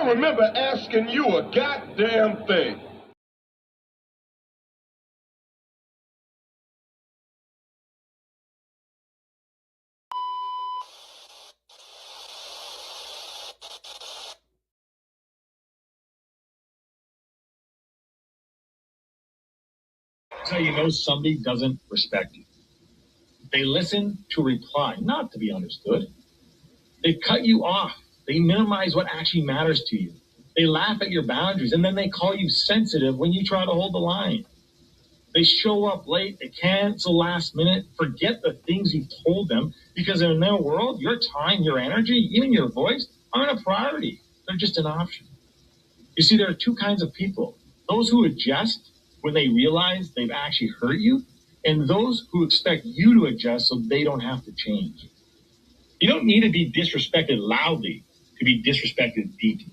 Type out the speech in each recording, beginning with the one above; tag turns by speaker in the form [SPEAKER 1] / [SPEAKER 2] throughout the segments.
[SPEAKER 1] don't remember asking you a goddamn thing.
[SPEAKER 2] So you know somebody doesn't respect you. They listen to reply, not to be understood. They cut you off. They minimize what actually matters to you. They laugh at your boundaries, and then they call you sensitive when you try to hold the line. They show up late, they cancel last minute, forget the things you've told them, because in their world, your time, your energy, even your voice aren't a priority. They're just an option. You see, there are two kinds of people. Those who adjust when they realize they've actually hurt you, and those who expect you to adjust so they don't have to change. You don't need to be disrespected loudly to be disrespected deeply.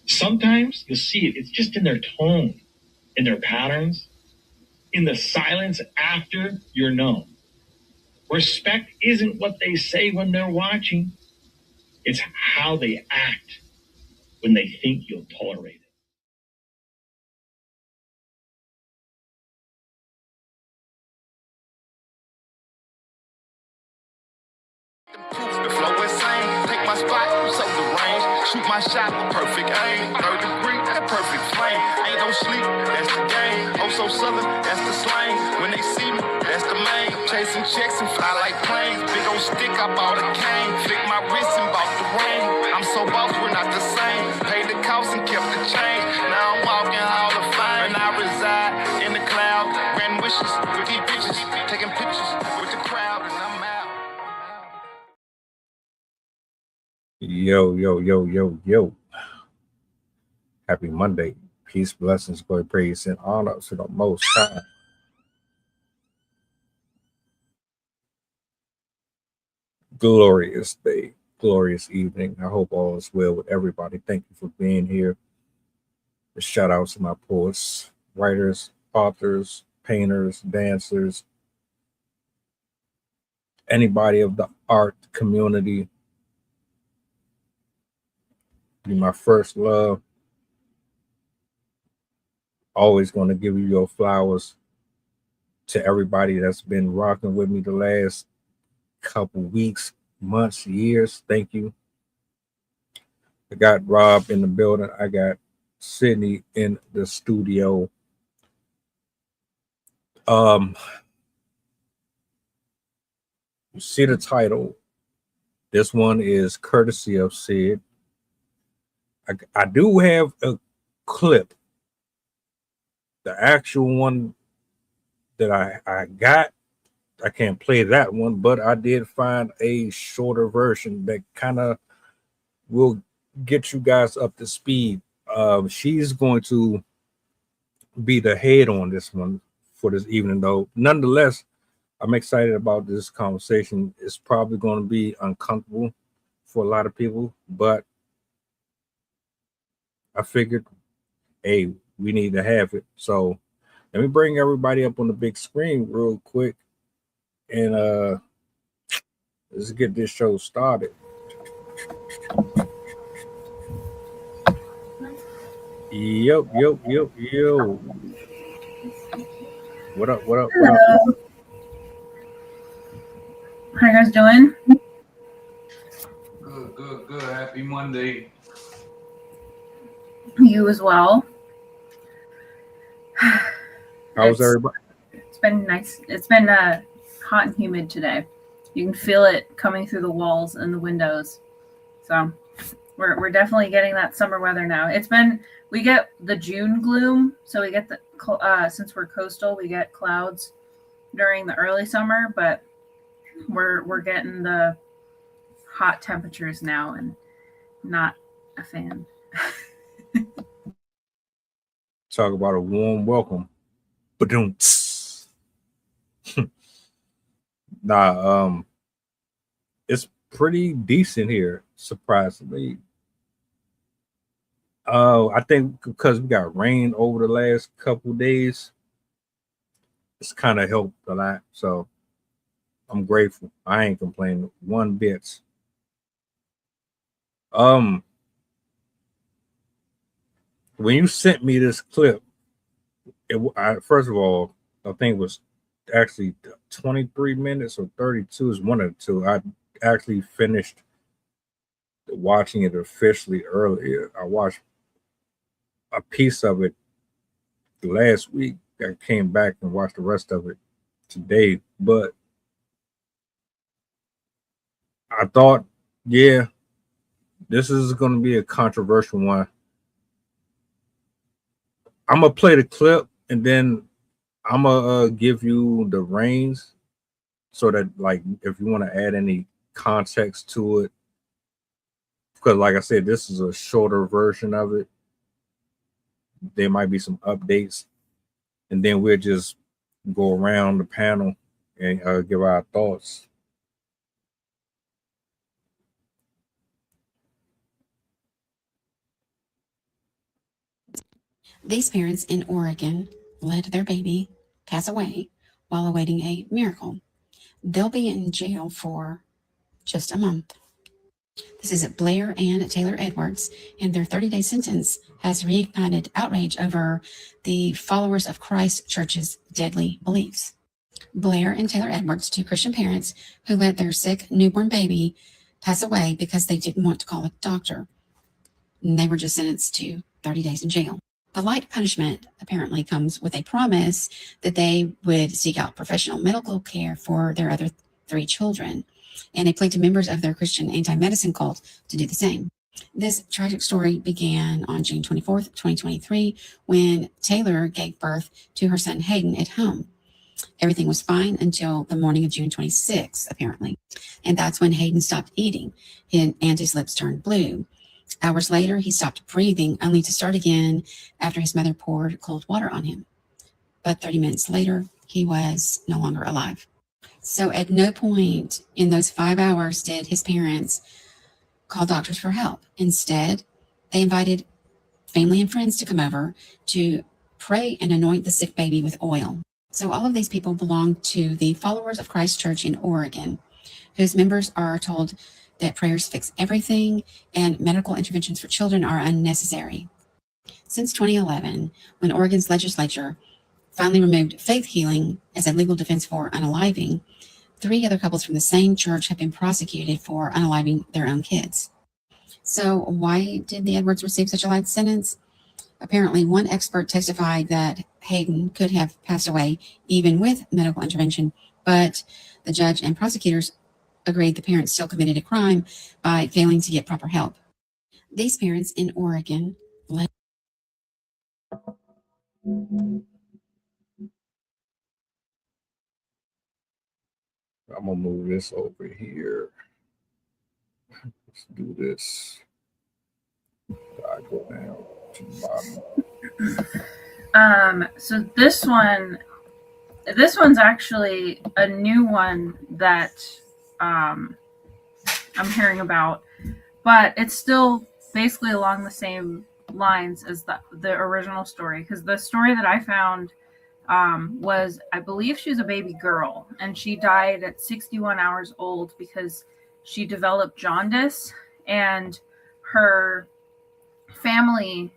[SPEAKER 2] Sometimes you'll see it. It's just in their tone, in their patterns, in the silence after you're known. Respect isn't what they say when they're watching. It's how they act when they think you'll tolerate it.
[SPEAKER 3] The flow insane, take my spot, take the range, shoot my shot with perfect aim, 3rd degree, that perfect flame, ain't no sleep, that's the game, oh so southern, that's the slang, when they see me, that's the main, chasing checks and fly like planes, big old stick, I bought a cane, flick my wrist and bought the ring, I'm so boss, we're not the same, paid the cost and kept the change, now I'm walking Hall of Fame, and I reside in the cloud, grand wishes, with these bitches, taking pictures with the crowd, and I'm out.
[SPEAKER 4] Yo. Happy Monday. Peace, blessings, glory, praise, and honor to the Most High. Glorious day, glorious evening. I hope all is well with everybody. Thank you for being here. A shout out to my poets, writers, authors, painters, dancers, anybody of the art community. You're my first love. Always going to give you your flowers. To everybody that's been rocking with me the last couple weeks, months, years, thank you. I got Rob in the building. I got Sydney in the studio. You see the title. This one is courtesy of Sid. I do have a clip. The actual one that I got, I can't play that one, but I did find a shorter version that kind of will get you guys up to speed. She's going to be the head on this one for this evening, though. Nonetheless, I'm excited about this conversation. It's probably going to be uncomfortable for a lot of people, but I figured, hey, we need to have it. So let me bring everybody up on the big screen real quick, and let's get this show started. Yo. What up?
[SPEAKER 5] Hello. How you guys doing?
[SPEAKER 6] Good. Happy Monday.
[SPEAKER 5] You as well.
[SPEAKER 4] How's everybody?
[SPEAKER 5] It's been nice. It's been hot and humid today. You can feel it coming through the walls and the windows. So we're definitely getting that summer weather now. We get the June gloom, so we get the since we're coastal, we get clouds during the early summer, but we're getting the hot temperatures now, and not a fan.
[SPEAKER 4] Talk about a warm welcome. Ba-doom. It's pretty decent here, surprisingly. I think because we got rain over the last couple of days, it's kind of helped a lot. So I'm grateful. I ain't complaining one bit. when you sent me this clip, first of all, I think it was actually 23 minutes or 32 is one of the two. I actually finished watching it officially earlier. I watched a piece of it last week. I came back and watched the rest of it today. But I thought, yeah, this is going to be a controversial one. I'm going to play the clip and then I'm going to give you the reins so that, like, if you want to add any context to it, because, like I said, this is a shorter version of it. There might be some updates, and then we'll just go around the panel and give our thoughts.
[SPEAKER 7] These parents in Oregon let their baby pass away while awaiting a miracle. They'll be in jail for just a month. This is Blair and Taylor Edwards, and their 30-day sentence has reignited outrage over the Followers of Christ Church's deadly beliefs. Blair and Taylor Edwards, two Christian parents who let their sick newborn baby pass away because they didn't want to call a doctor. And they were just sentenced to 30 days in jail. The light punishment apparently comes with a promise that they would seek out professional medical care for their other 3 children, and a plea to members of their Christian anti-medicine cult to do the same. This tragic story began on June 24th, 2023, when Taylor gave birth to her son Hayden at home. Everything was fine until the morning of June 26th, apparently, and that's when Hayden stopped eating and his lips turned blue. Hours later, he stopped breathing, only to start again after his mother poured cold water on him. But 30 minutes later, he was no longer alive. So at no point in those 5 hours did his parents call doctors for help. Instead, they invited family and friends to come over to pray and anoint the sick baby with oil. So all of these people belong to the Followers of Christ Church in Oregon, whose members are told that prayers fix everything and medical interventions for children are unnecessary. Since 2011, when Oregon's legislature finally removed faith healing as a legal defense for unaliving, 3 other couples from the same church have been prosecuted for unaliving their own kids. So why did the Edwards receive such a light sentence? Apparently, one expert testified that Hayden could have passed away even with medical intervention, but the judge and prosecutors agreed the parents still committed a crime by failing to get proper help. These parents in Oregon let
[SPEAKER 4] I'm gonna move this over here. Let's do this. I go down to the
[SPEAKER 5] bottom. So this one's actually a new one that I'm hearing about, but it's still basically along the same lines as the original story, because the story that I found was, I believe she was a baby girl, and she died at 61 hours old because she developed jaundice, and her family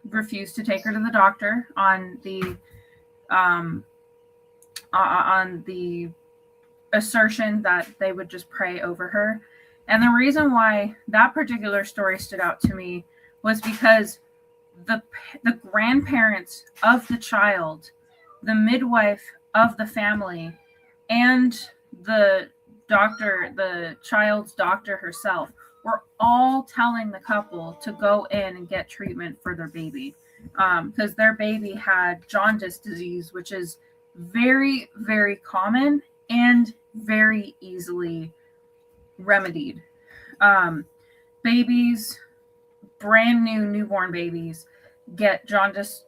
[SPEAKER 5] refused to take her to the doctor on the assertion that they would just pray over her. And the reason why that particular story stood out to me was because the grandparents of the child, the midwife of the family, and the doctor, the child's doctor herself, were all telling the couple to go in and get treatment for their baby, because their baby had jaundice disease, which is very, very common and very easily remedied. Babies, brand new newborn babies, get jaundice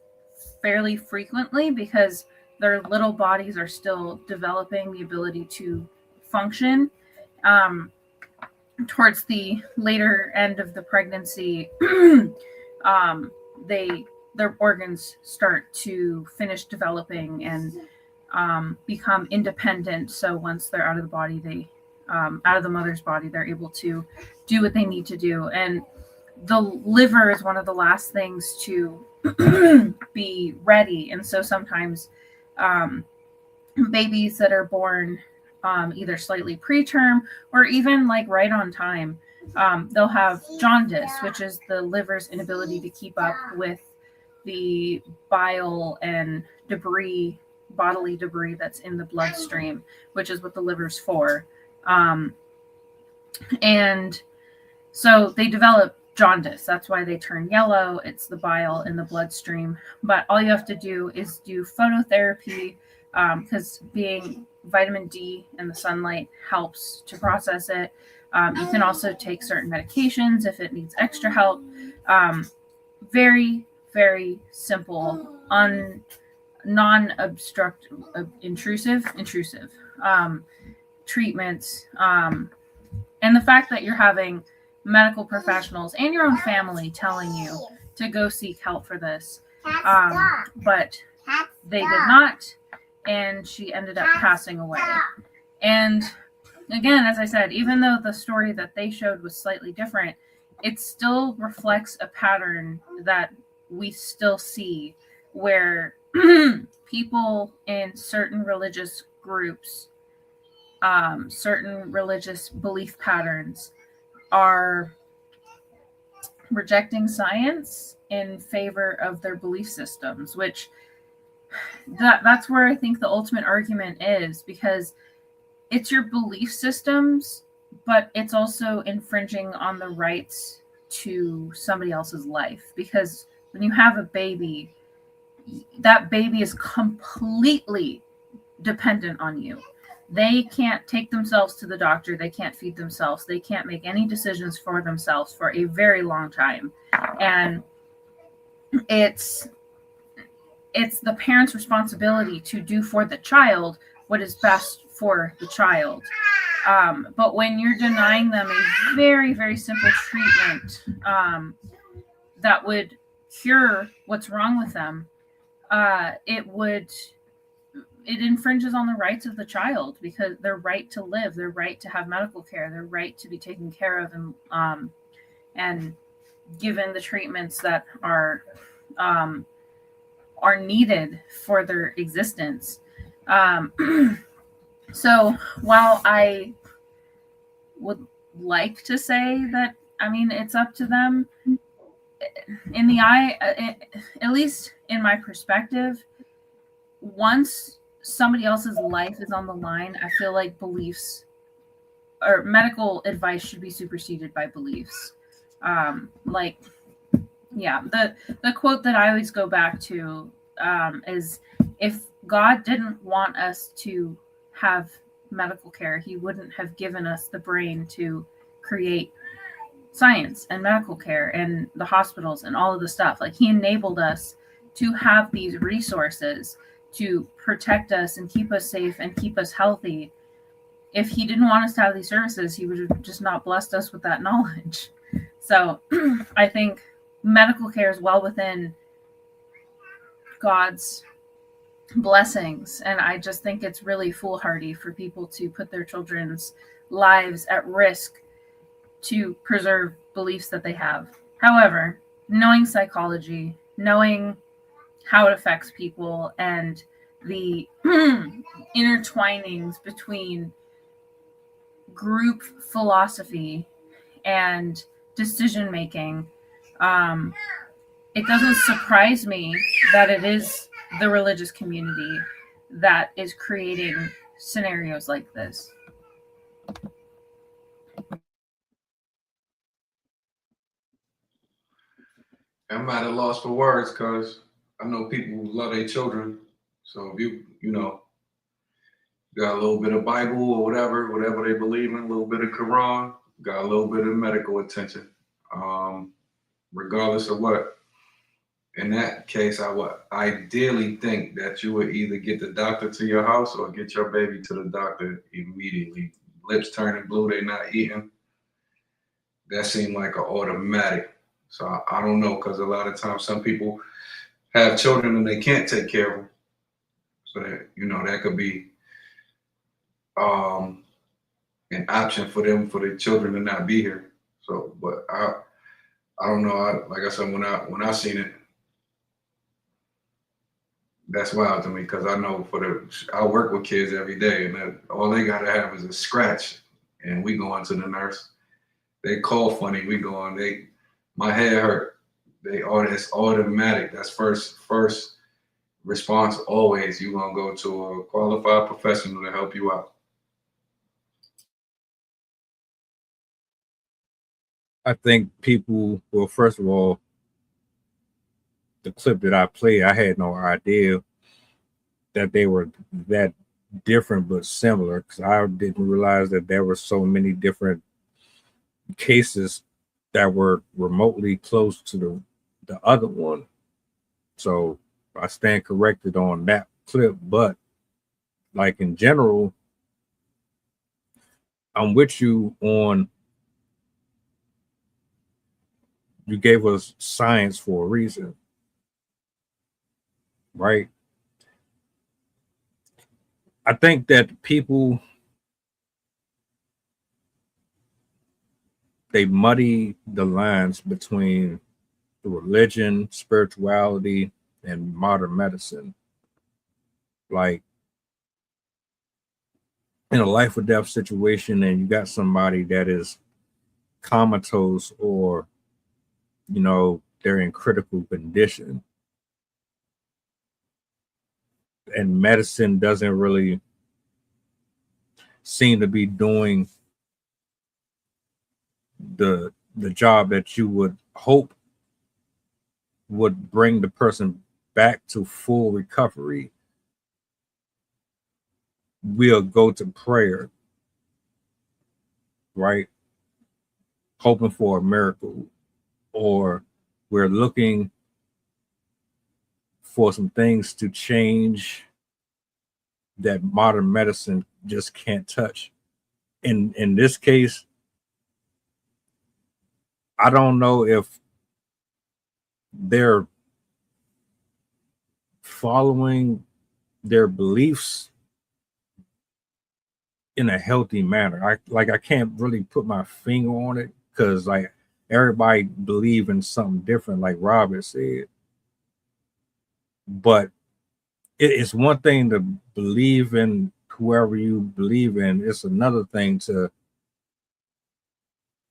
[SPEAKER 5] fairly frequently because their little bodies are still developing the ability to function. Towards the later end of the pregnancy, their organs start to finish developing and become independent. So once they're out of the body, out of the mother's body, they're able to do what they need to do. And the liver is one of the last things to be ready. And so sometimes babies that are born either slightly preterm or even like right on time, they'll have jaundice, which is the liver's inability to keep up with the bile and debris, bodily debris that's in the bloodstream, which is what the liver's for. And so they develop jaundice. That's why they turn yellow. It's the bile in the bloodstream. But all you have to do is do phototherapy, because being vitamin D in the sunlight helps to process it. You can also take certain medications if it needs extra help. Very, very simple, non-obstructive, intrusive treatments. And the fact that you're having medical professionals and your own family telling you to go seek help for this. But they did not, and she ended up passing away. And again, as I said, even though the story that they showed was slightly different, it still reflects a pattern that we still see, where people in certain religious groups, certain religious belief patterns, are rejecting science in favor of their belief systems, which that's where I think the ultimate argument is, because it's your belief systems, but it's also infringing on the rights to somebody else's life. Because when you have a baby, that baby is completely dependent on you. They can't take themselves to the doctor. They can't feed themselves. They can't make any decisions for themselves for a very long time. And it's the parent's responsibility to do for the child what is best for the child. But when you're denying them a very, very simple treatment that would cure what's wrong with them, it infringes on the rights of the child, because their right to live, their right to have medical care, their right to be taken care of and given the treatments that are needed for their existence. So while I would like to say that, I mean, it's up to them, in the eye, at least in my perspective, once somebody else's life is on the line, I feel like beliefs or medical advice should be superseded by beliefs. The quote that I always go back to is, if God didn't want us to have medical care, he wouldn't have given us the brain to create science and medical care and the hospitals and all of the stuff. Like, he enabled us to have these resources to protect us and keep us safe and keep us healthy. If he didn't want us to have these services, he would have just not blessed us with that knowledge. So I think medical care is well within God's blessings. And I just think it's really foolhardy for people to put their children's lives at risk to preserve beliefs that they have. However, knowing psychology, knowing how it affects people, and the intertwinings between group philosophy and decision making, it doesn't surprise me that it is the religious community that is creating scenarios like this.
[SPEAKER 6] I'm at a loss for words, because I know people who love their children. So if you got a little bit of Bible or whatever they believe in, a little bit of Quran, got a little bit of medical attention, regardless of what. In that case, I would ideally think that you would either get the doctor to your house or get your baby to the doctor immediately. Lips turning blue, they're not eating. That seemed like an automatic. So I don't know, because a lot of times some people have children and they can't take care of them. So that could be an option for them, for their children to not be here. So, but I don't know. Like I said, when I seen it, that's wild to me because I know I work with kids every day, and all they gotta have is a scratch, and we go into the nurse. They call funny. We go on. My head hurt. It's automatic. That's first response always. You gonna go to a qualified professional to help you out.
[SPEAKER 4] I think people, well, first of all, the clip that I played, I had no idea that they were that different but similar because I didn't realize that there were so many different cases that were remotely close to the other one. So I stand corrected on that clip, but like in general, I'm with you on you gave us science for a reason, right? I think that people they muddy the lines between the religion, spirituality, and modern medicine. Like in a life or death situation, and you got somebody that is comatose or they're in critical condition, and medicine doesn't really seem to be doing the job that you would hope would bring the person back to full recovery. We'll go to prayer, right? Hoping for a miracle, or we're looking for some things to change that modern medicine just can't touch. In this case, I don't know if they're following their beliefs in a healthy manner. I can't really put my finger on it because like everybody believe in something different, like Robert said. But it's one thing to believe in whoever you believe in. It's another thing to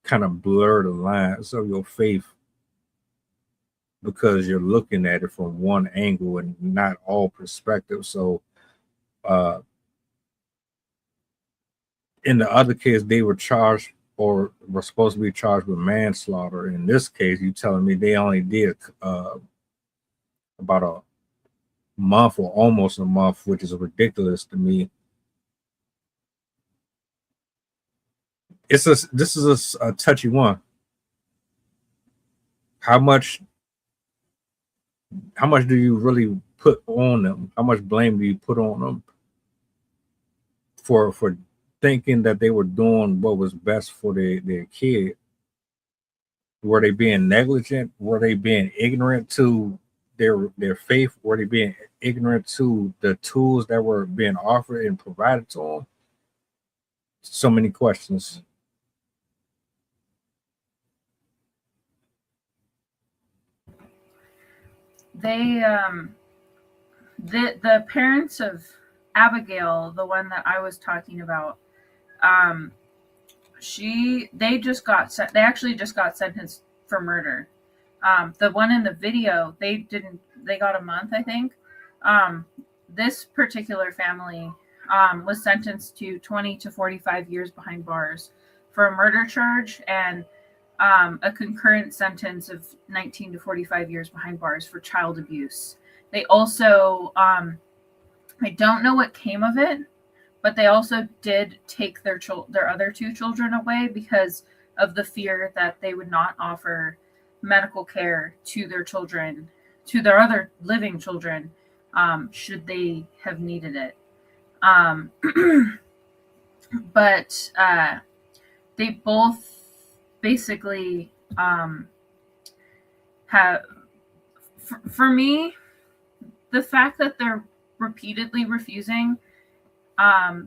[SPEAKER 4] kind of blur the lines of your faith because you're looking at it from one angle and not all perspectives. So in the other case, they were charged or were supposed to be charged with manslaughter. In this case, you telling me they only did about a month or almost a month, which is ridiculous to me. This is a touchy one. How much do you really put on them? How much blame do you put on them for thinking that they were doing what was best for their kid? Were they being negligent? Were they being ignorant to their faith? Were they being ignorant to the tools that were being offered and provided to them? So many questions.
[SPEAKER 5] They the parents of Abigail, the one that I was talking about, they actually just got sentenced for murder. The one in the video, they got a month, I think. This particular family was sentenced to 20 to 45 years behind bars for a murder charge and a concurrent sentence of 19 to 45 years behind bars for child abuse. They also, I don't know what came of it, but they also did take their other two children away because of the fear that they would not offer medical care to their children, to their other living children, should they have needed it. But they both basically have, for me, the fact that they're repeatedly refusing,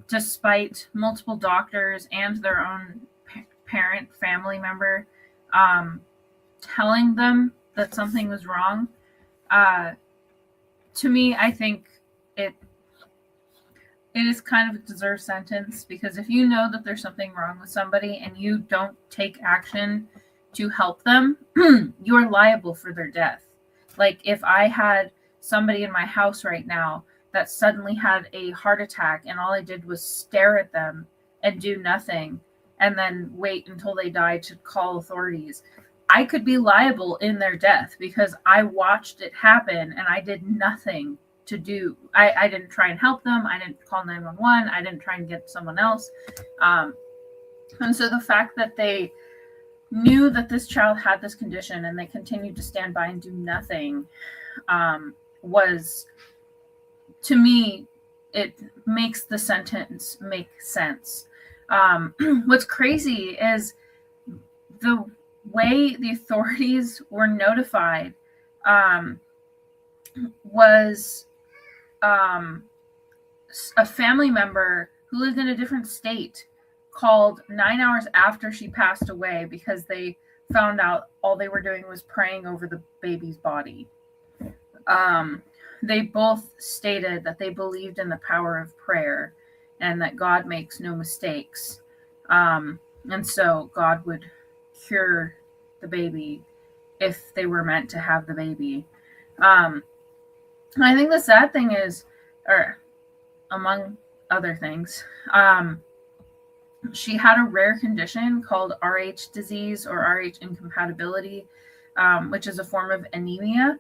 [SPEAKER 5] despite multiple doctors and their own family member telling them that something was wrong, to me, I think it is kind of a deserved sentence, because if you know that there's something wrong with somebody and you don't take action to help them, you're liable for their death. Like if I had somebody in my house right now that suddenly had a heart attack and all I did was stare at them and do nothing and then wait until they died to call authorities, I could be liable in their death because I watched it happen and I did nothing to do. I didn't try and help them. I didn't call 911. I didn't try and get someone else. And so the fact that they knew that this child had this condition and they continued to stand by and do nothing was, to me, it makes the sentence make sense. What's crazy is the way the authorities were notified was a family member who lived in a different state called 9 hours after she passed away because they found out all they were doing was praying over the baby's body. They both stated that they believed in the power of prayer and that God makes no mistakes. And so God would cure the baby if they were meant to have the baby. And I think the sad thing is, or among other things, she had a rare condition called Rh disease or Rh incompatibility, which is a form of anemia.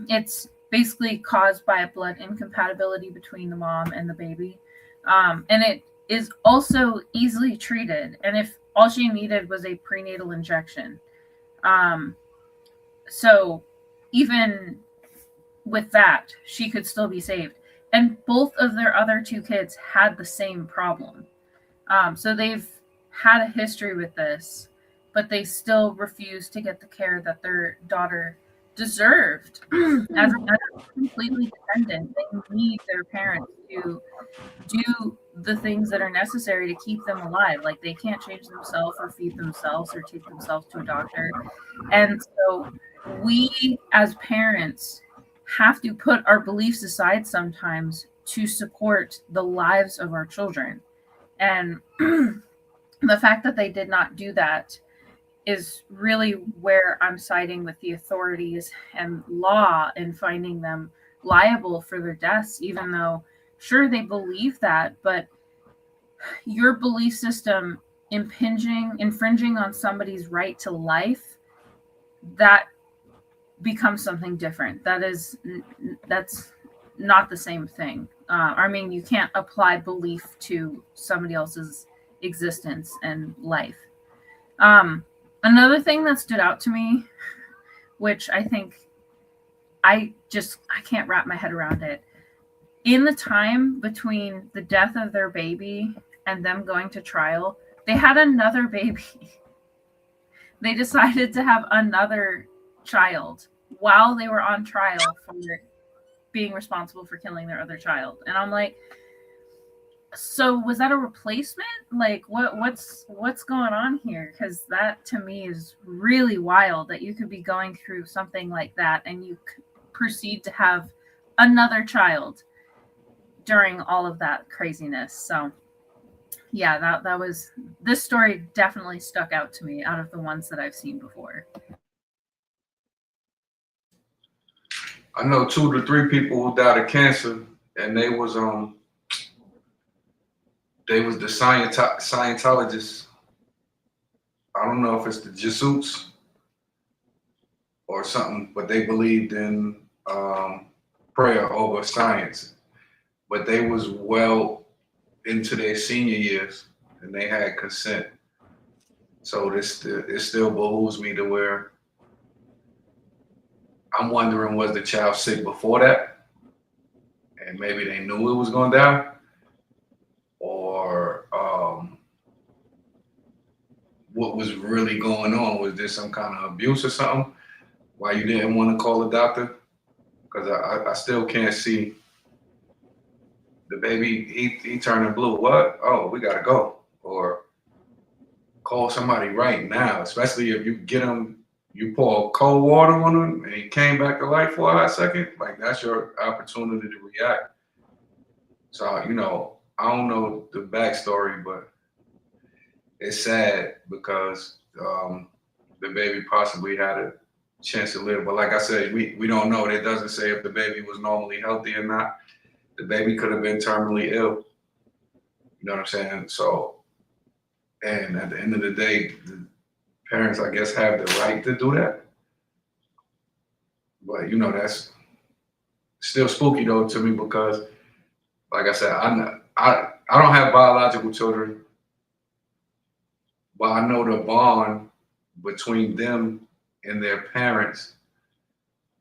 [SPEAKER 5] It's basically caused by a blood incompatibility between the mom and the baby. And it is also easily treated. And if all she needed was a prenatal injection. So even with that, she could still be saved. And both of their other two kids had the same problem. So they've had a history with this, but they still refuse to get the care that their daughter deserved. As completely dependent, they need their parents to do the things that are necessary to keep them alive. Like they can't change themselves or feed themselves or take themselves to a doctor. And so we as parents have to put our beliefs aside sometimes to support the lives of our children. And the fact that they did not do that is really where I'm siding with the authorities and law in finding them liable for their deaths, even though, sure, they believe that, but your belief system infringing on somebody's right to life, that becomes something different. That's not the same thing. I mean, you can't apply belief to somebody else's existence and life. Another thing that stood out to me, which I think I can't wrap my head around it. In the time between the death of their baby and them going to trial, they had another baby. They decided to have another child while they were on trial for being responsible for killing their other child. And I'm like, so was that a replacement? Like what's going on here? Because that to me is really wild that you could be going through something like that and you proceed to have another child during all of that craziness. So yeah, that was, this story definitely stuck out to me out of the ones that I've seen before.
[SPEAKER 6] I know 2 to 3 people who died of cancer, and they was the Scientologists. I don't know if it's the Jesuits or something, but they believed in prayer over science. But they was well into their senior years, and they had consent. So it still behooves me to where I'm wondering, was the child sick before that? And maybe they knew it was going to die? Or what was really going on? Was there some kind of abuse or something? Why you didn't want to call a doctor? Because I still can't see the baby, he turning blue. What? Oh, we got to go. Or call somebody right now, especially if you get them, you pour cold water on them and he came back to life for a hot second, like that's your opportunity to react. So, you know, I don't know the backstory, but it's sad because the baby possibly had a chance to live. But like I said, we don't know. It doesn't say if the baby was normally healthy or not. The baby could have been terminally ill. You know what I'm saying? So, and at the end of the day, the parents, I guess, have the right to do that. But, you know, that's still spooky, though, to me because, like I said, I don't have biological children, but I know the bond between them and their parents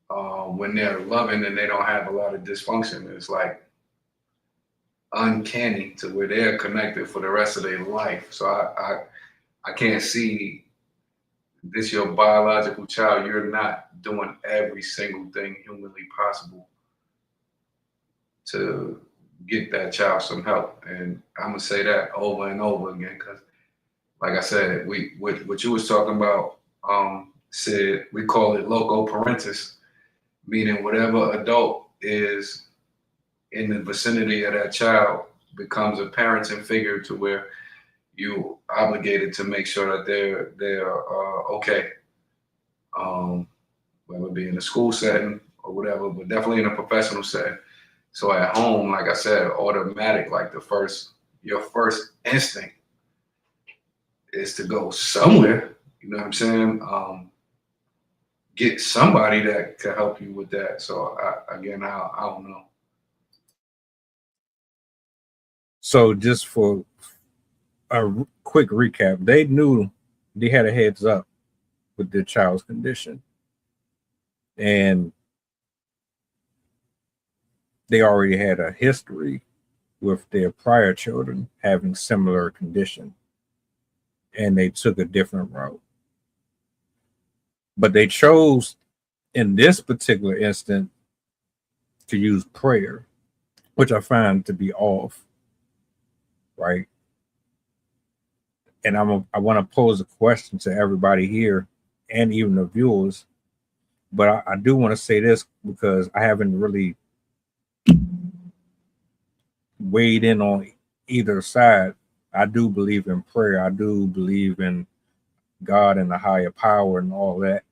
[SPEAKER 6] when they're loving and they don't have a lot of dysfunction. It's like uncanny to where they're connected for the rest of their life. So I can't see this your biological child. You're not doing every single thing humanly possible to get that child some help. And I'm gonna say that over and over again because, like I said, what you was talking about, Sid, we call it loco parentis, meaning whatever adult is in the vicinity of that child becomes a parenting figure to where you obligated to make sure that they're okay, whether it be in a school setting or whatever, but definitely in a professional setting. So at home, like I said, automatic, like your first instinct is to go somewhere. You know what I'm saying? Get somebody that can help you with that. So I don't know.
[SPEAKER 4] So just for a quick recap, they knew they had a heads up with their child's condition, and they already had a history with their prior children having similar condition, and they took a different route. But they chose in this particular instant to use prayer, which I find to be off, right? And I want to pose a question to everybody here and even the viewers, but I do want to say this because I haven't really weighed in on either side. I do believe in prayer. I do believe in God and the higher power and all that.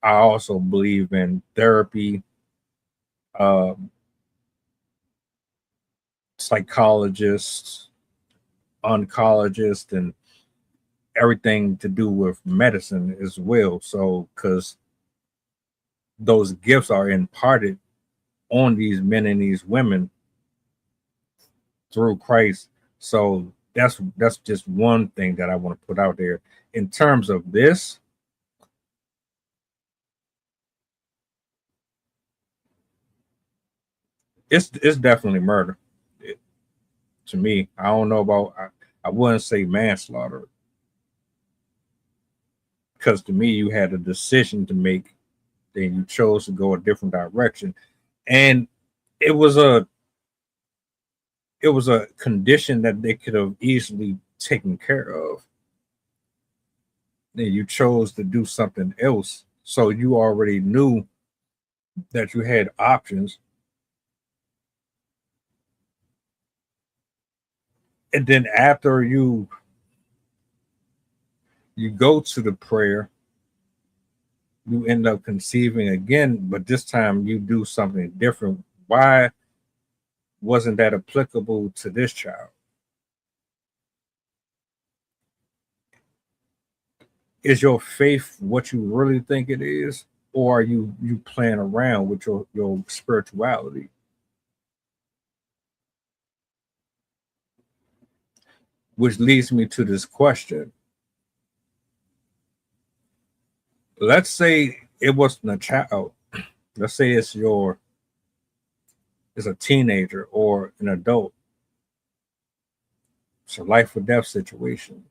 [SPEAKER 4] I also believe in therapy, psychologists, oncologists, and everything to do with medicine as well. So, because those gifts are imparted on these men and these women through Christ. So that's just one thing that I want to put out there. In terms of this, it's definitely murder. To me, I don't know about. I wouldn't say manslaughter because to me, you had a decision to make, then you chose to go a different direction, and it was a condition that they could have easily taken care of. Then you chose to do something else, so you already knew that you had options. And then after you go to the prayer, you end up conceiving again, but this time you do something different. Why wasn't that applicable to this child? Is your faith what you really think it is, or are you playing around with your spirituality? Which leads me to this question. Let's say it wasn't a child. Let's say it's a teenager or an adult. It's a life or death situation.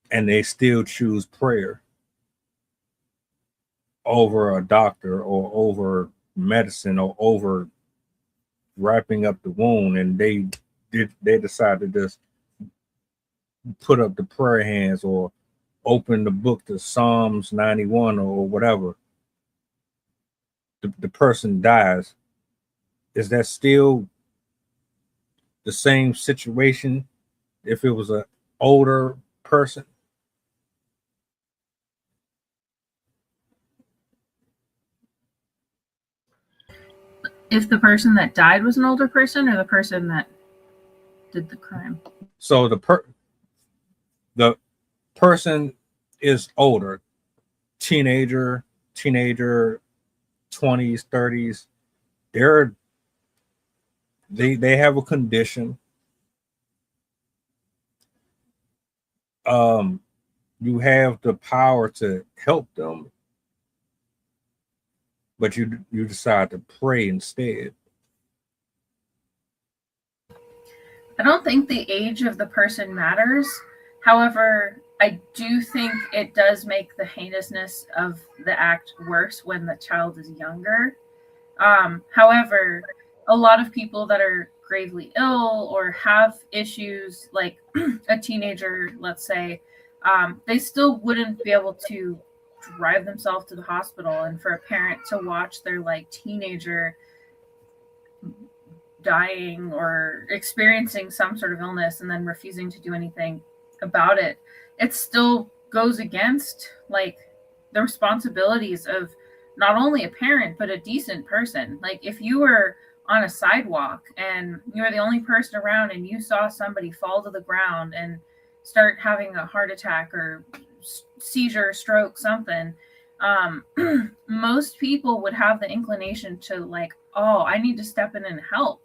[SPEAKER 4] And they still choose prayer over a doctor or over medicine or over wrapping up the wound, and they decide to just put up the prayer hands or open the book to Psalms 91 or whatever, the person dies, is that still the same situation if it was an older person?
[SPEAKER 5] If the person that died was an older person or the person that did the crime?
[SPEAKER 4] So the person is older, teenager, 20s, 30s. They have a condition. You have the power to help them, but you decide to pray instead.
[SPEAKER 5] I don't think the age of the person matters. However, I do think it does make the heinousness of the act worse when the child is younger. However, a lot of people that are gravely ill or have issues, like a teenager, let's say, they still wouldn't be able to drive themselves to the hospital. And for a parent to watch their like teenager dying or experiencing some sort of illness and then refusing to do anything about it, it still goes against like the responsibilities of not only a parent but a decent person. Like if you were on a sidewalk and you were the only person around and you saw somebody fall to the ground and start having a heart attack or seizure, stroke, something, most people would have the inclination to like, oh, I need to step in and help.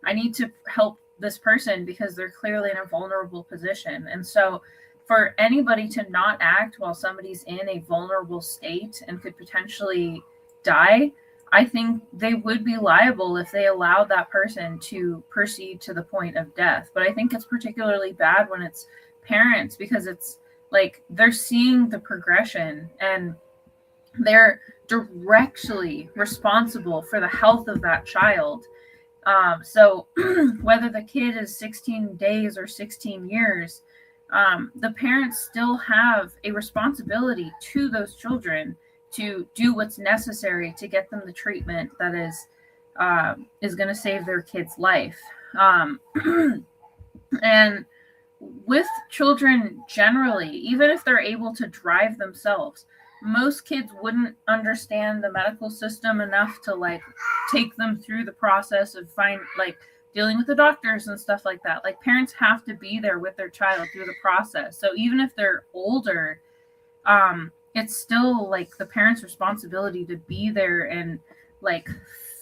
[SPEAKER 5] I need to help this person because they're clearly in a vulnerable position. And so for anybody to not act while somebody's in a vulnerable state and could potentially die, I think they would be liable if they allowed that person to proceed to the point of death. But I think it's particularly bad when it's parents, because it's like they're seeing the progression and they're directly responsible for the health of that child. So whether the kid is 16 days or 16 years, the parents still have a responsibility to those children to do what's necessary to get them the treatment that is going to save their kid's life. And with children generally, even if they're able to drive themselves, most kids wouldn't understand the medical system enough to like take them through the process of dealing with the doctors and stuff like that. Like parents have to be there with their child through the process. So even if they're older, it's still like the parents' responsibility to be there and like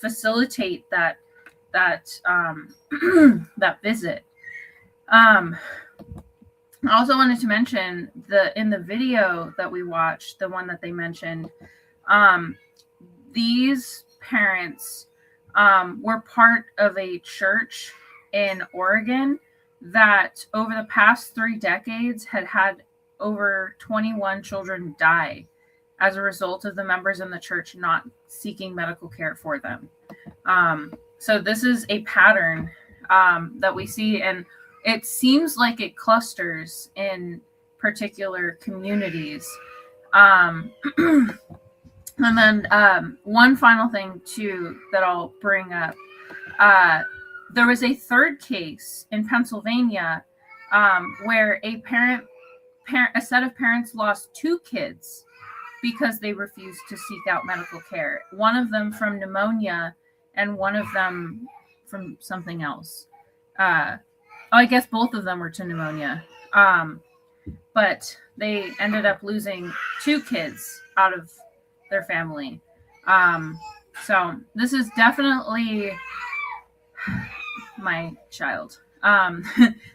[SPEAKER 5] facilitate that that visit. I also wanted to mention in the video that we watched, the one that they mentioned, these parents were part of a church in Oregon that over the past 3 decades had over 21 children die as a result of the members in the church not seeking medical care for them. So this is a pattern that we see, and it seems like it clusters in particular communities. And then one final thing too that I'll bring up. There was a third case in Pennsylvania where a set of parents lost 2 kids because they refused to seek out medical care. One of them from pneumonia and one of them from something else. I guess both of them were to pneumonia. But they ended up losing 2 kids out of their family. So this is definitely my child.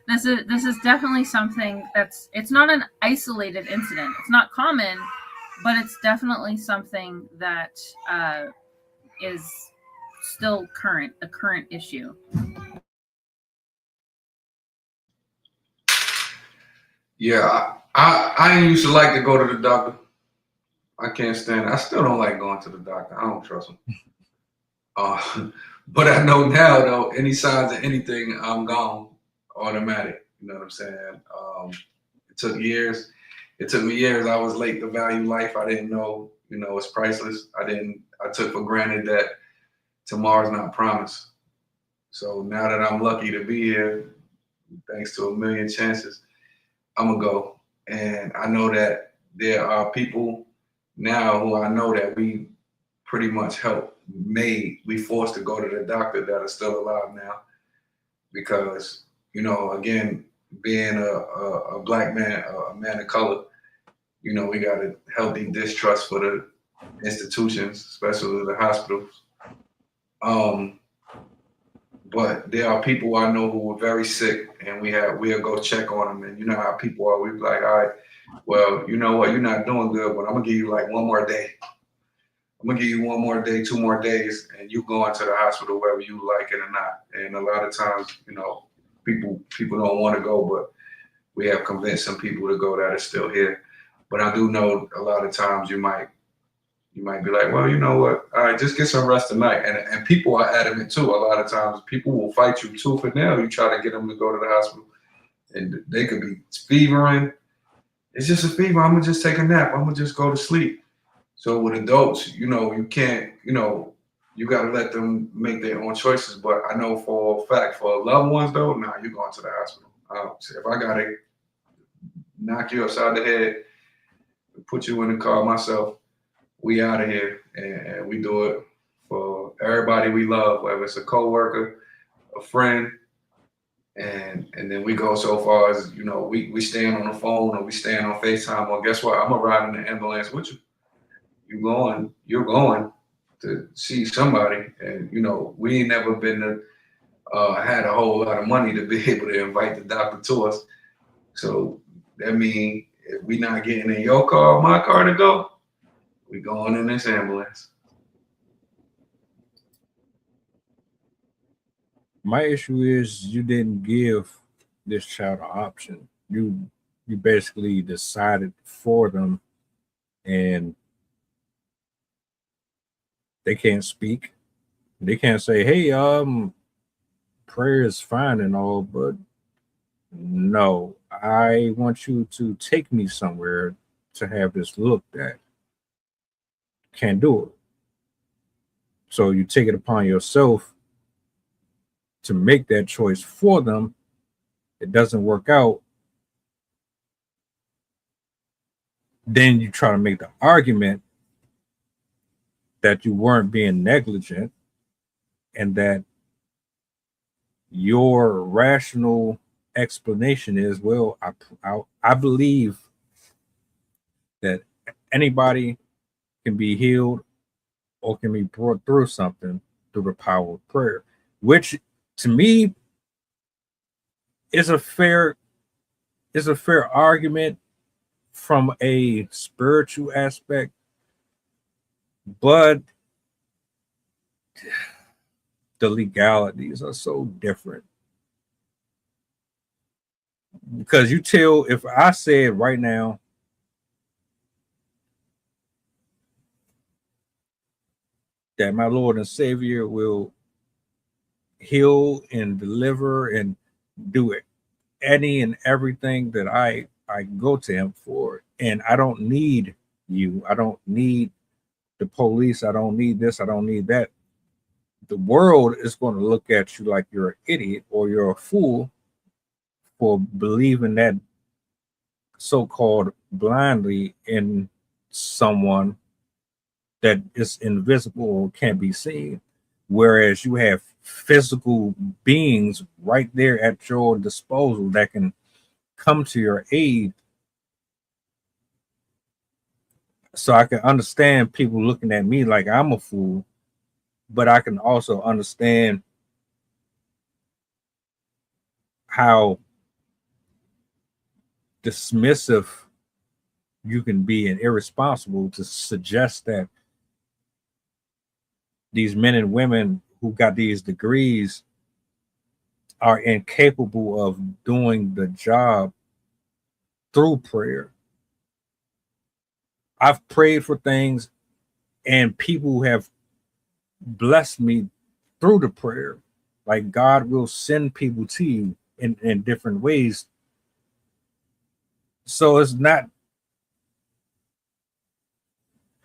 [SPEAKER 5] This is definitely something it's not an isolated incident. It's not common, but it's definitely something that is still a current issue.
[SPEAKER 6] Yeah, I used to like to go to the doctor. I can't stand it. I still don't like going to the doctor. I don't trust him. But I know now, though, any signs of anything, I'm gone automatic. You know what I'm saying? It took years. It took me years. I was late to value life. I didn't know, it's priceless. I took for granted that tomorrow's not promised. So now that I'm lucky to be here, thanks to a million chances, I'm gonna go. And I know that there are people now who I know that we pretty much we forced to go to the doctor that are still alive now because, again, being a black man, a man of color, we got a healthy distrust for the institutions, especially the hospitals. But there are people I know who were very sick, and we'll go check on them. And you know how people are. We be like, all right, well, you know what, you're not doing good, but I'm gonna give you like one more day. I'm gonna give you one more day, 2 more days, and you go into the hospital whether you like it or not. And a lot of times, people don't want to go, but we have convinced some people to go that are still here. But I do know a lot of times you might be like, well, you know what? All right, just get some rest tonight. And people are adamant too. A lot of times people will fight you tooth and nail. You try to get them to go to the hospital, and they could be fevering. It's just a fever. I'm gonna just take a nap. I'm gonna just go to sleep. So with adults, you can't, you gotta let them make their own choices. But I know for a fact, for loved ones though, nah, you're going to the hospital. If I gotta knock you upside the head, put you in the car myself, we out of here, and we do it for everybody we love, whether it's a coworker, a friend, and then we go so far as we stand on the phone or we stand on FaceTime. Or guess what? I'm gonna ride in the ambulance with you. You're going to see somebody, and we ain't never been had a whole lot of money to be able to invite the doctor to us. So that means if we not getting in your car or my car to go, we going in this ambulance.
[SPEAKER 4] My issue is you didn't give this child an option. You basically decided for them, and they can't speak. They can't say, "Hey, prayer is fine and all, but no, I want you to take me somewhere to have this looked at." Can't do it. So you take it upon yourself to make that choice for them. It doesn't work out. Then you try to make the argument that you weren't being negligent and that your rational explanation is, well, I believe that anybody can be healed or can be brought through something through the power of prayer, which to me is a fair argument from a spiritual aspect, but the legalities are so different. Because if I said right now, that my Lord and Savior will heal and deliver and do it, any and everything that I go to him for, and I don't need you, I don't need the police, I don't need this, I don't need that, the world is going to look at you like you're an idiot or you're a fool for believing that so-called blindly in someone that is invisible or can't be seen, whereas you have physical beings right there at your disposal that can come to your aid. So I can understand people looking at me like I'm a fool, but I can also understand how dismissive you can be and irresponsible to suggest that these men and women who got these degrees are incapable of doing the job through prayer. I've prayed for things and people have blessed me through the prayer. Like God will send people to you in different ways. So it's not.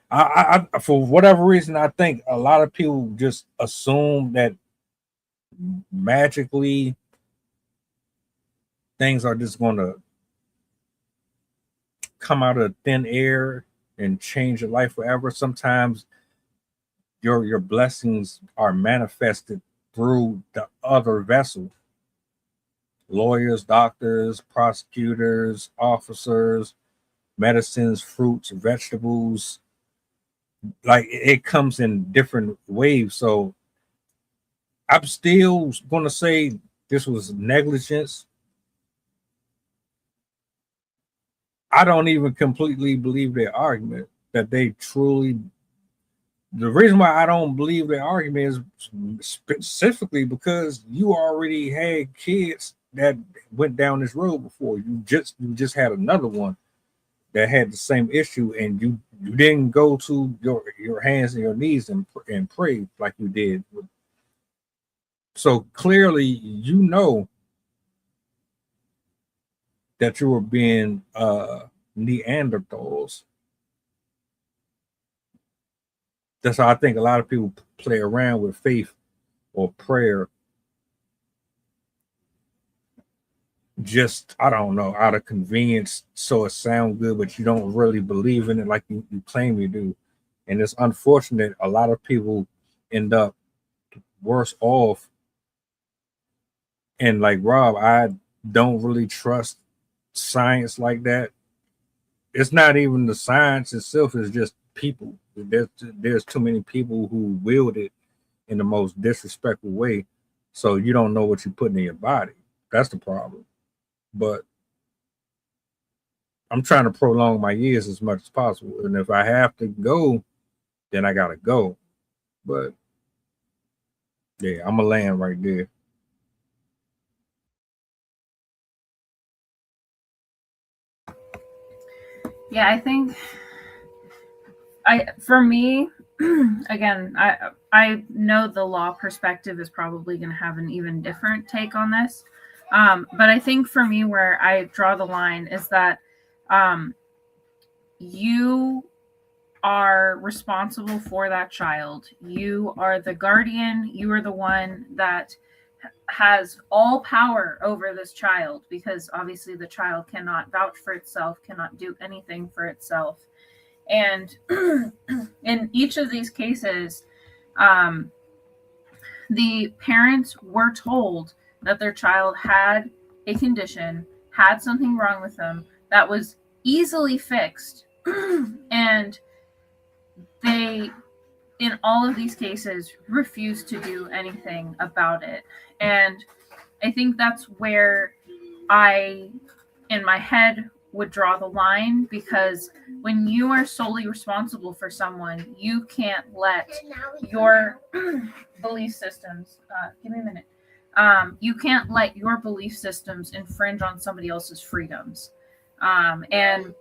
[SPEAKER 4] I for whatever reason, I think a lot of people just assume that magically things are just going to come out of thin air and change your life forever. Sometimes your blessings are manifested through the other vessel. Lawyers, doctors, prosecutors, officers, medicines, fruits, vegetables. Like it comes in different waves. So I'm still going to say this was negligence. I don't even completely believe their argument that they truly. The reason why I don't believe their argument is specifically because you already had kids that went down this road before. You just had another one that had the same issue, and you didn't go to your hands and your knees and pray like you did. So clearly, you know that you were being Neanderthals. That's how I think a lot of people play around with faith or prayer. Just, I don't know, out of convenience, so it sounds good, but you don't really believe in it like you claim you do. And it's unfortunate a lot of people end up worse off. And like Rob, I don't really trust science like that. It's not even the science itself, it's just people. There's too many people who wield it in the most disrespectful way. So you don't know what you're putting in your body. That's the problem. But I'm trying to prolong my years as much as possible. And if I have to go, then I gotta go. But yeah, I'm gonna land right there.
[SPEAKER 5] Yeah, I think for me, again, I know the law perspective is probably going to have an even different take on this. But I think for me, where I draw the line is that you are responsible for that child. You are the guardian. You are the one that has all power over this child, because obviously the child cannot vouch for itself, cannot do anything for itself. And in each of these cases, the parents were told that their child had a condition, had something wrong with them that was easily fixed. And they, in all of these cases, refused to do anything about it. And I think that's where I, in my head, would draw the line, because when you are solely responsible for someone, you can't let your belief systems, give me a minute, you can't let your belief systems infringe on somebody else's freedoms. And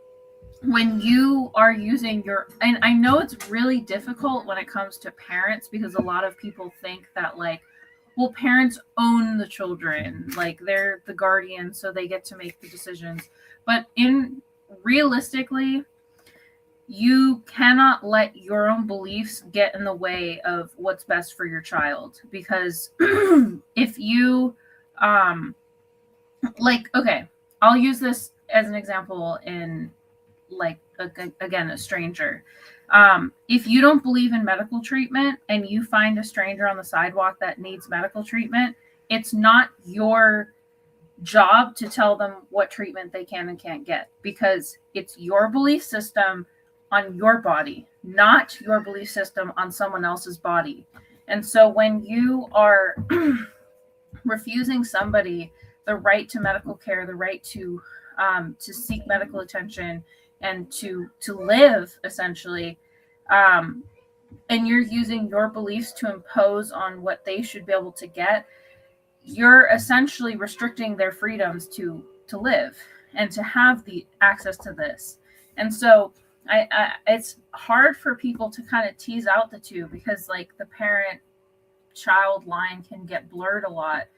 [SPEAKER 5] when you are using and I know it's really difficult when it comes to parents, because a lot of people think that, like, well, parents own the children, like they're the guardian, so they get to make the decisions. But realistically, you cannot let your own beliefs get in the way of what's best for your child. Because if you, okay, I'll use this as an example in, like, again, a stranger. If you don't believe in medical treatment and you find a stranger on the sidewalk that needs medical treatment, it's not your job to tell them what treatment they can and can't get, because it's your belief system on your body, not your belief system on someone else's body. And so when you are refusing somebody the right to medical care, the right to seek medical attention, and to live, essentially, and you're using your beliefs to impose on what they should be able to get, you're essentially restricting their freedoms to live and to have the access to this. And so it's hard for people to kind of tease out the two, because, like, the parent child line can get blurred a lot.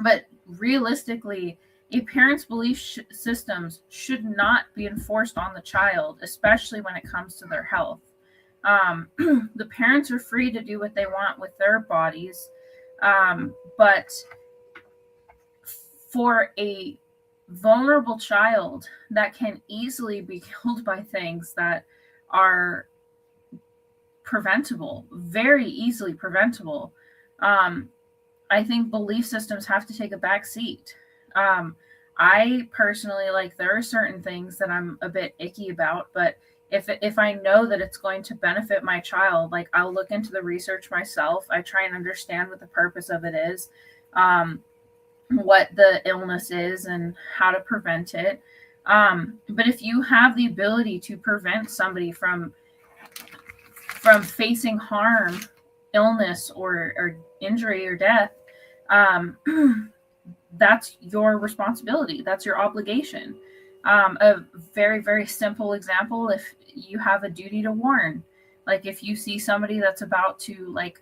[SPEAKER 5] But realistically, a parent's belief systems should not be enforced on the child, especially when it comes to their health. The parents are free to do what they want with their bodies, but for a vulnerable child that can easily be killed by things that are preventable, very easily preventable, I think belief systems have to take a back seat. I personally, like, there are certain things that I'm a bit icky about, but if I know that it's going to benefit my child, like, I'll look into the research myself. I try and understand what the purpose of it is, what the illness is, and how to prevent it. But if you have the ability to prevent somebody from facing harm, illness, or injury or death, that's your responsibility. That's your obligation. A very, very simple example, if you have a duty to warn, like if you see somebody that's about to like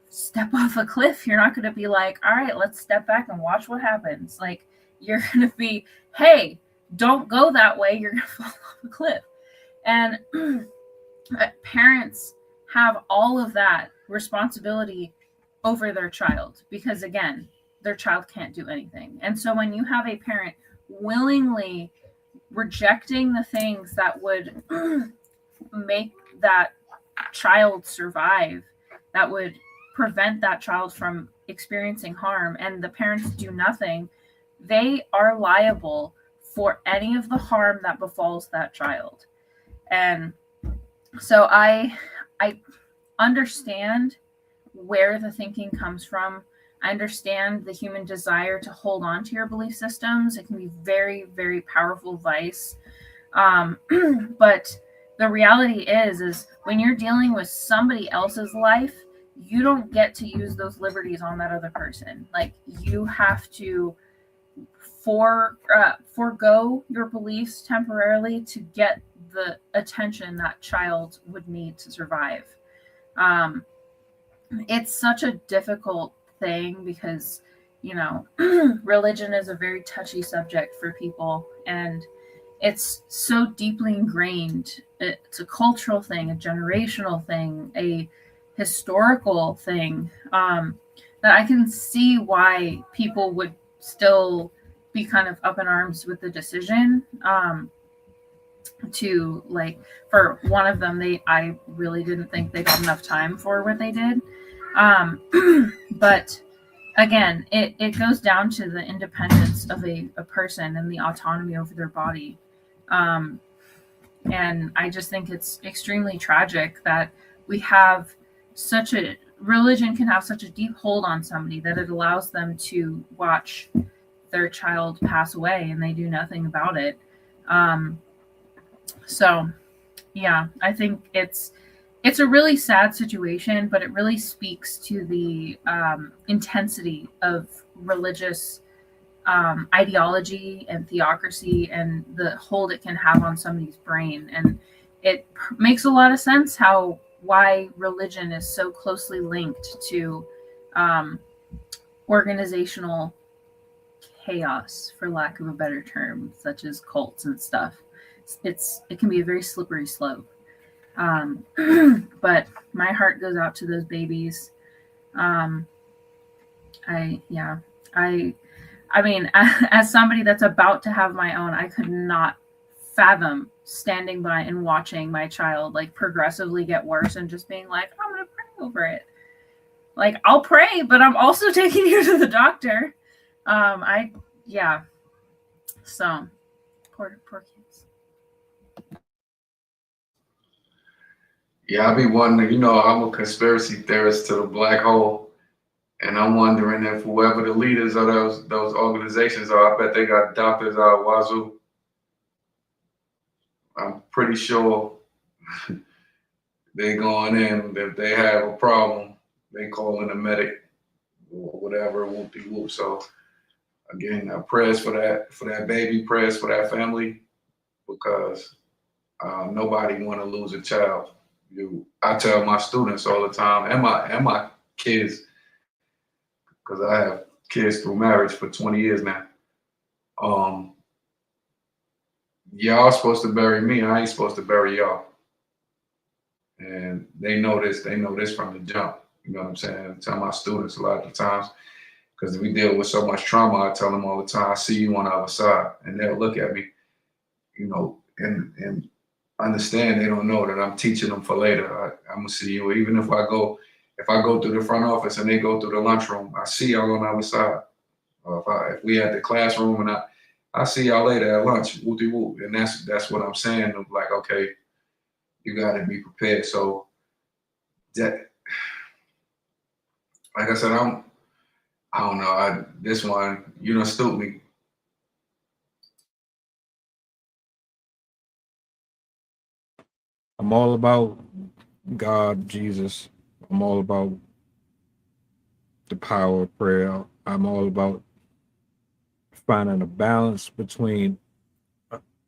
[SPEAKER 5] step off a cliff, you're not going to be like, all right, let's step back and watch what happens. Like, you're going to be, hey, don't go that way. You're going to fall off a cliff. And parents have all of that responsibility over their child, because again, their child can't do anything. And so when you have a parent willingly rejecting the things that would make that child survive, that would prevent that child from experiencing harm, and the parents do nothing, they are liable for any of the harm that befalls that child. And so I understand where the thinking comes from. I understand the human desire to hold on to your belief systems. It can be very, very powerful vice. But the reality is when you're dealing with somebody else's life, you don't get to use those liberties on that other person. Like, you have to forego your beliefs temporarily to get the attention that child would need to survive. It's such a difficult thing because, religion is a very touchy subject for people, and it's so deeply ingrained. It's a cultural thing, a generational thing, a historical thing, that I can see why people would still be kind of up in arms with the decision. To, like, for one of them, I really didn't think they got enough time for what they did. But again, it goes down to the independence of a person and the autonomy over their body. And I just think it's extremely tragic that religion can have such a deep hold on somebody that it allows them to watch their child pass away and they do nothing about it. So yeah, I think it's a really sad situation, but it really speaks to the intensity of religious ideology and theocracy and the hold it can have on somebody's brain. And it makes a lot of sense why religion is so closely linked to organizational chaos, for lack of a better term, such as cults and stuff. It can be a very slippery slope. But my heart goes out to those babies. I mean, as somebody that's about to have my own, I could not fathom standing by and watching my child like progressively get worse and just being like, I'm gonna pray over it. Like, I'll pray, but I'm also taking you to the doctor. So poor kids.
[SPEAKER 6] Yeah, I be wondering, I'm a conspiracy theorist to the black hole, and I'm wondering if whoever the leaders of those organizations are, I bet they got doctors out of Wazoo. I'm pretty sure they going in, if they have a problem, they call in a medic or whatever, whoop-de-whoop. So again, prayers for that baby, prayers for that family, because nobody want to lose a child. I tell my students all the time, and my kids, because I have kids through marriage for 20 years now. Y'all supposed to bury me. I ain't supposed to bury y'all. And they know this. They know this from the jump. You know what I'm saying? I tell my students a lot of the times, because we deal with so much trauma, I tell them all the time, I see you on the other side. And they'll look at me, you know, and understand they don't know that I'm teaching them for later. I'm gonna see you. Even if I go through the front office and they go through the lunchroom, I see y'all on the other side. If we at the classroom and I see y'all later at lunch, whoopty whoop. And that's what I'm saying. Of like, okay, you gotta be prepared. So that, like I said, I don't know. This one, you done stooped me.
[SPEAKER 4] I'm all about God, Jesus. I'm all about the power of prayer. I'm all about finding a balance between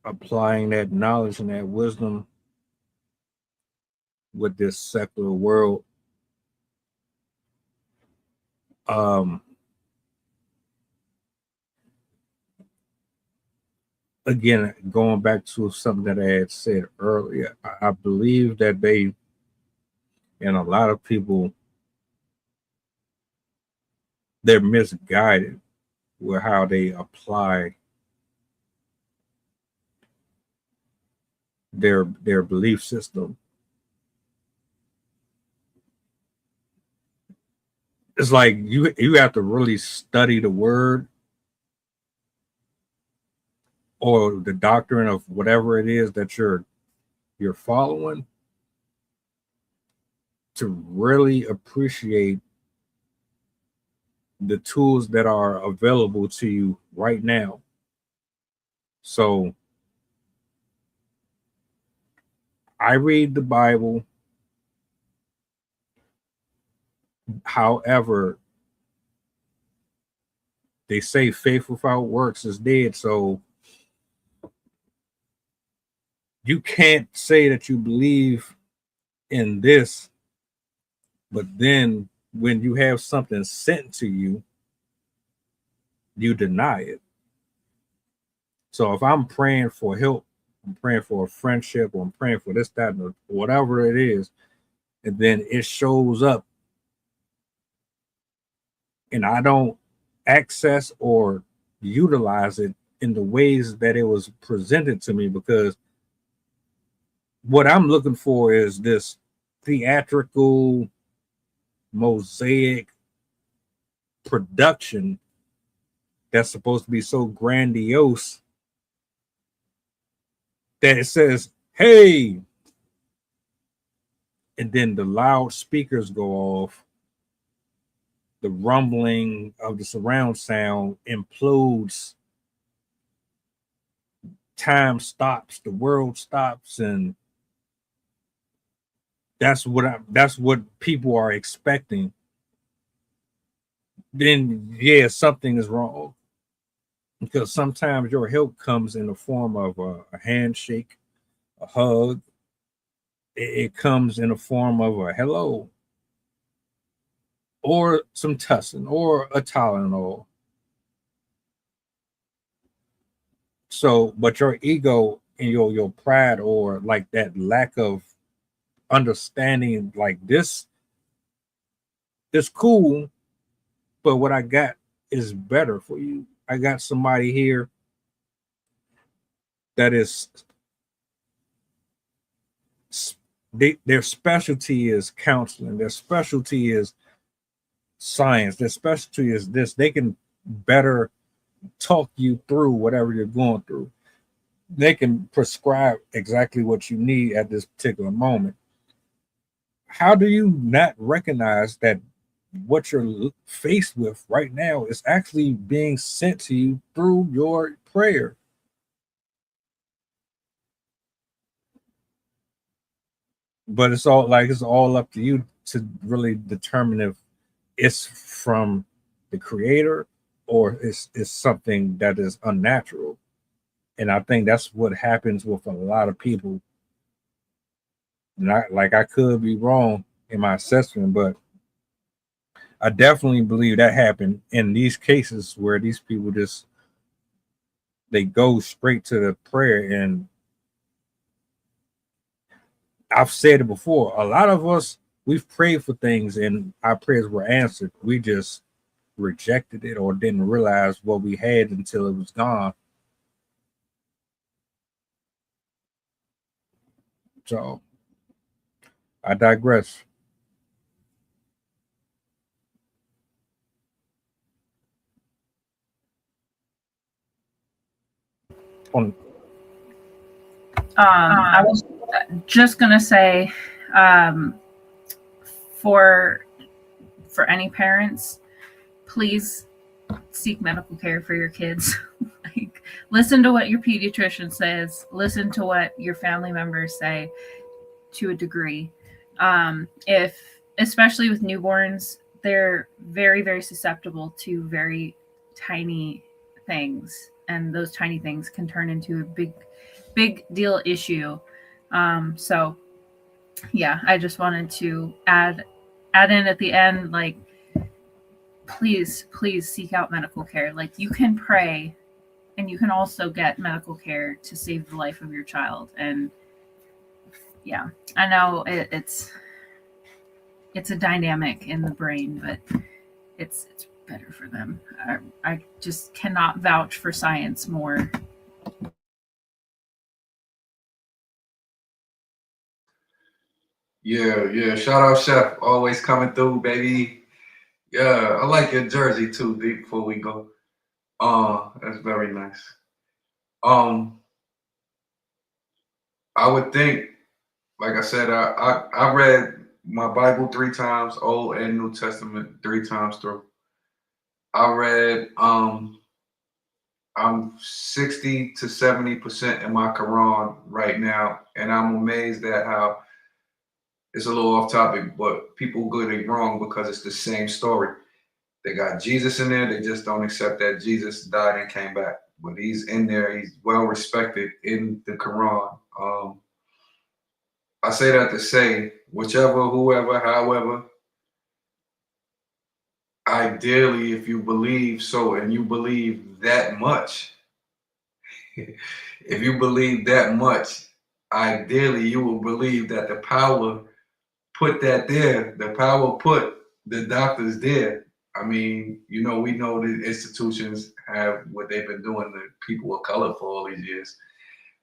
[SPEAKER 4] applying that knowledge and that wisdom with this secular world. Again, going back to something that I had said earlier, I believe that they, and a lot of people, they're misguided with how they apply their belief system. It's like you have to really study the word or the doctrine of whatever it is that you're following to really appreciate the tools that are available to you right now. So I read the Bible. However, they say faith without works is dead. So you can't say that you believe in this, but then when you have something sent to you, you deny it. So if I'm praying for help, I'm praying for a friendship, or I'm praying for this, that, and whatever it is, and then it shows up and I don't access or utilize it in the ways that it was presented to me, because what I'm looking for is this theatrical mosaic production that's supposed to be so grandiose that it says, hey, and then the loudspeakers go off, the rumbling of the surround sound implodes, time stops, the world stops, and that's what people are expecting. Then yeah, something is wrong, because sometimes your help comes in the form of a handshake, a hug. It comes in the form of a hello, or some tussin, or a Tylenol. So, but your ego and your pride, or like that lack of understanding, like this is cool, but what I got is better for you. I got somebody here that is their specialty is counseling. Their specialty is science. Their specialty is this. They can better talk you through whatever you're going through. They can prescribe exactly what you need at this particular moment. How do you not recognize that what you're faced with right now is actually being sent to you through your prayer? But it's all up to you to really determine if it's from the creator or it's something that is unnatural. And I think that's what happens with a lot of people. Not like, I could be wrong in my assessment, but I definitely believe that happened in these cases where these people just they go straight to the prayer. And I've said it before, a lot of us, we've prayed for things and our prayers were answered. We just rejected it or didn't realize what we had until it was gone. So I digress. On
[SPEAKER 5] I was just gonna say, for any parents, please seek medical care for your kids. Like, listen to what your pediatrician says. Listen to what your family members say, to a degree. If especially with newborns, they're very, very susceptible to very tiny things, and those tiny things can turn into a big deal issue. So yeah, I just wanted to add in at the end, like, please seek out medical care. Like, you can pray and you can also get medical care to save the life of your child. And yeah, I know it's a dynamic in the brain, but it's better for them. I just cannot vouch for science more.
[SPEAKER 6] Yeah. Shout out, Chef. Always coming through, baby. Yeah, I like your jersey too, D, before we go. That's very nice. Um, I would think, like I said, I read my Bible 3 times, Old and New Testament 3 times through. I read I'm 60 to 70% in my Quran right now, and I'm amazed at how it's a little off topic, but people get it wrong because it's the same story. They got Jesus in there, they just don't accept that Jesus died and came back. But he's in there, he's well respected in the Quran. I say that to say, whichever, whoever, however, ideally, if you believe so and you believe that much, if you believe that much, ideally, you will believe that the power put that there, the power put the doctors there. I mean, we know the institutions have what they've been doing to people of color for all these years.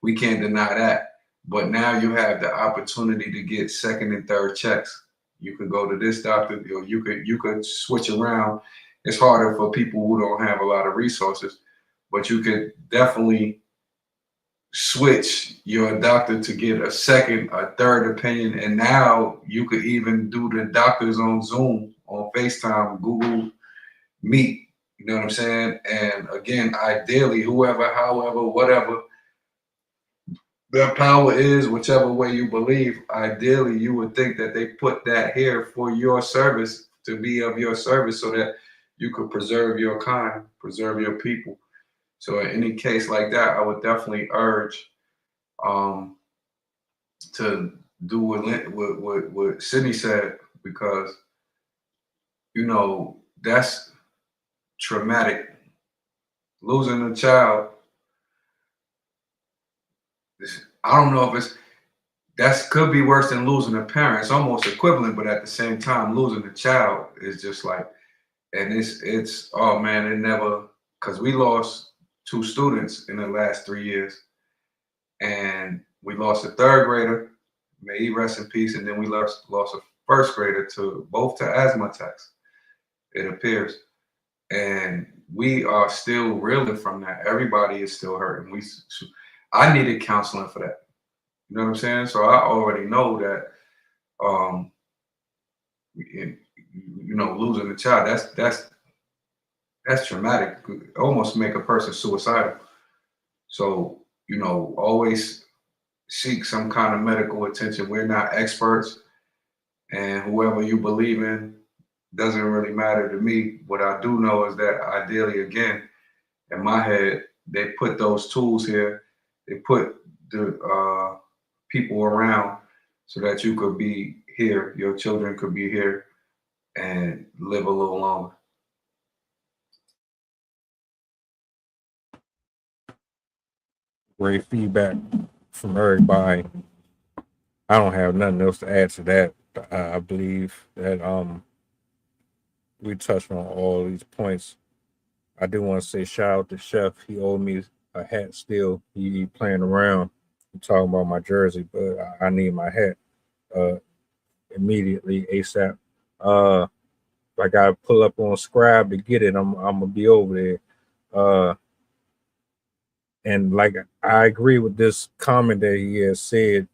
[SPEAKER 6] We can't deny that. But now you have the opportunity to get second and third checks. You could go to this doctor, or you could switch around. It's harder for people who don't have a lot of resources, but you could definitely switch your doctor to get a second, a third opinion. And now you could even do the doctors on Zoom, on FaceTime, Google Meet. You know what I'm saying? And again, ideally, whoever, however, whatever their power is, whichever way you believe, ideally, you would think that they put that here for your service, to be of your service, so that you could preserve your kind, preserve your people. So in any case like that, I would definitely urge to do what Sydney said, because that's traumatic. Losing a child, I don't know if that could be worse than losing a parent. It's almost equivalent, but at the same time, losing a child is just like, and it's oh man, it never, because we lost 2 students in the last 3 years, and we lost a third grader, may he rest in peace, and then we lost a first grader to asthma attacks, it appears. And we are still reeling from that. Everybody is still hurting. I needed counseling for that. You know what I'm saying? So I already know that, losing a child, that's traumatic. Could almost make a person suicidal. So, always seek some kind of medical attention. We're not experts, and whoever you believe in doesn't really matter to me. What I do know is that ideally, again, in my head, they put those tools here. They put the people around so that you could be here, your children could be here, and live a little longer.
[SPEAKER 4] Great feedback from everybody. I don't have nothing else to add to that. I believe that we touched on all these points. I do want to say shout out to Chef. He owed me a hat still. He playing around. He talking about my jersey, but I need my hat immediately, ASAP. I gotta pull up on Scribe to get it. I'm gonna be over there. And like I agree with this comment that he has said.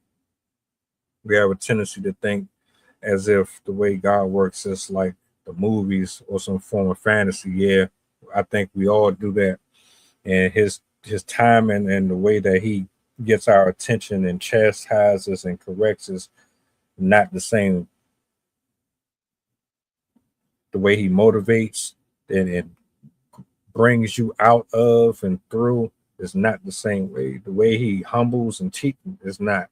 [SPEAKER 4] We have a tendency to think as if the way God works is like the movies or some form of fantasy. Yeah, I think we all do that. And his timing and the way that he gets our attention and chastises and corrects us not the same. The way he motivates and brings you out of and through is not the same way. The way he humbles and teaches is not.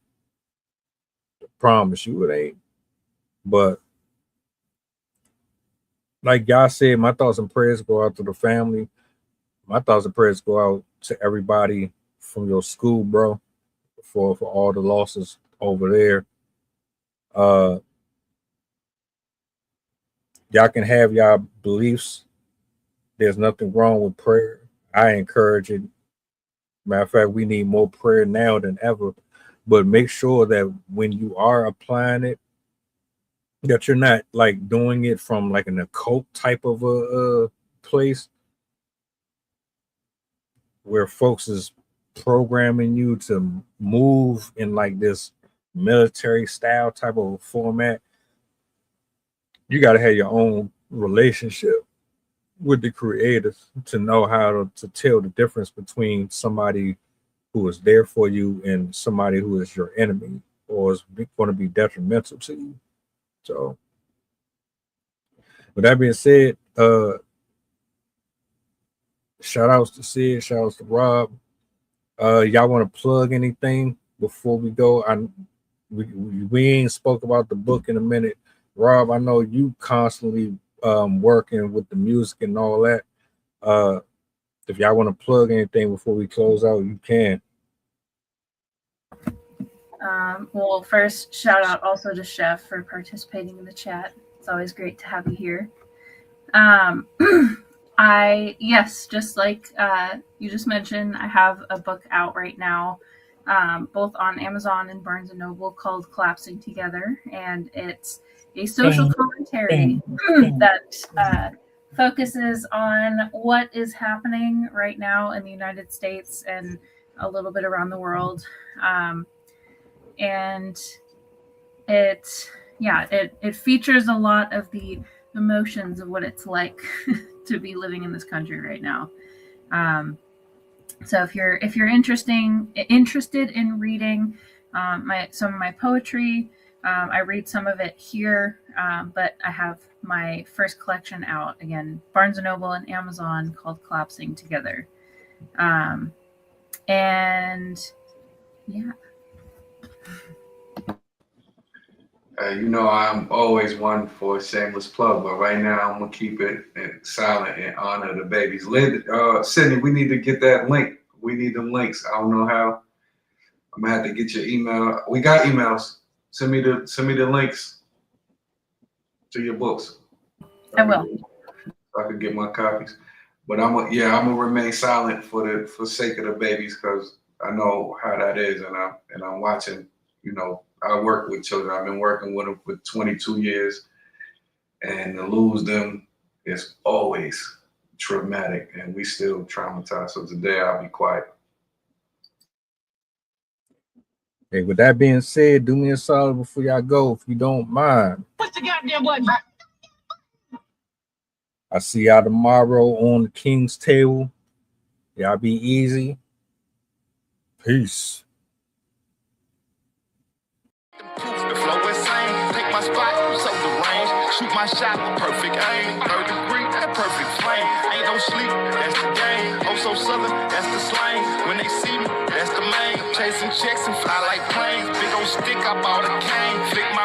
[SPEAKER 4] I promise you it ain't. But like God said, my thoughts and prayers go out to the family. My thoughts and prayers go out to everybody from your school, bro, for all the losses over there. Y'all can have y'all beliefs. There's nothing wrong with prayer. I encourage it. Matter of fact, we need more prayer now than ever. But make sure that when you are applying it, that you're not like doing it from like an occult type of a place where folks is programming you to move in like this military style type of format. You got to have your own relationship with the creators to know how to tell the difference between somebody who is there for you and somebody who is your enemy or is going to be detrimental to you. So with that being said, shout outs to Sid, shout outs to Rob. Y'all want to plug anything before we go? We ain't spoke about the book in a minute. Rob, I know you constantly working with the music and all that. If y'all want to plug anything before we close out, you can.
[SPEAKER 5] Well, first, shout out also to Chef for participating in the chat. It's always great to have you here. Just like you just mentioned, I have a book out right now, both on Amazon and Barnes & Noble called Collapsing Together. And it's a social commentary that focuses on what is happening right now in the United States and a little bit around the world. And it features a lot of the emotions of what it's like to be living in this country right now. So if you're interested in reading some of my poetry, I read some of it here, but I have my first collection out again, Barnes & Noble and Amazon, called Collapsing Together. And yeah.
[SPEAKER 6] I'm always one for a shameless plug, but right now I'm gonna keep it silent in honor of the babies. Sydney, we need to get that link. We need them links. I don't know how. I'm gonna have to get your email. We got emails. Send me the links to your books.
[SPEAKER 5] I will.
[SPEAKER 6] So I can get my copies. But I'm gonna remain silent for sake of the babies, because I know how that is, and I'm watching. I work with children. I've been working with them for 22 years, and to lose them is always traumatic, and we still traumatized. So today I'll be quiet.
[SPEAKER 4] Hey, with that being said, do me a solid before y'all go, if you don't mind.
[SPEAKER 8] What's the goddamn button?
[SPEAKER 4] I see y'all tomorrow on the King's Table. Y'all be easy. Peace.
[SPEAKER 3] The flow insane. Take my spot, so the range. Shoot my shot, perfect aim. 3rd degree, that perfect flame. Ain't no sleep, that's the game. Oh, so southern, that's the slang. When they see me, that's the main. Chasing checks and fly like planes. Big old stick, I bought a cane. Flick my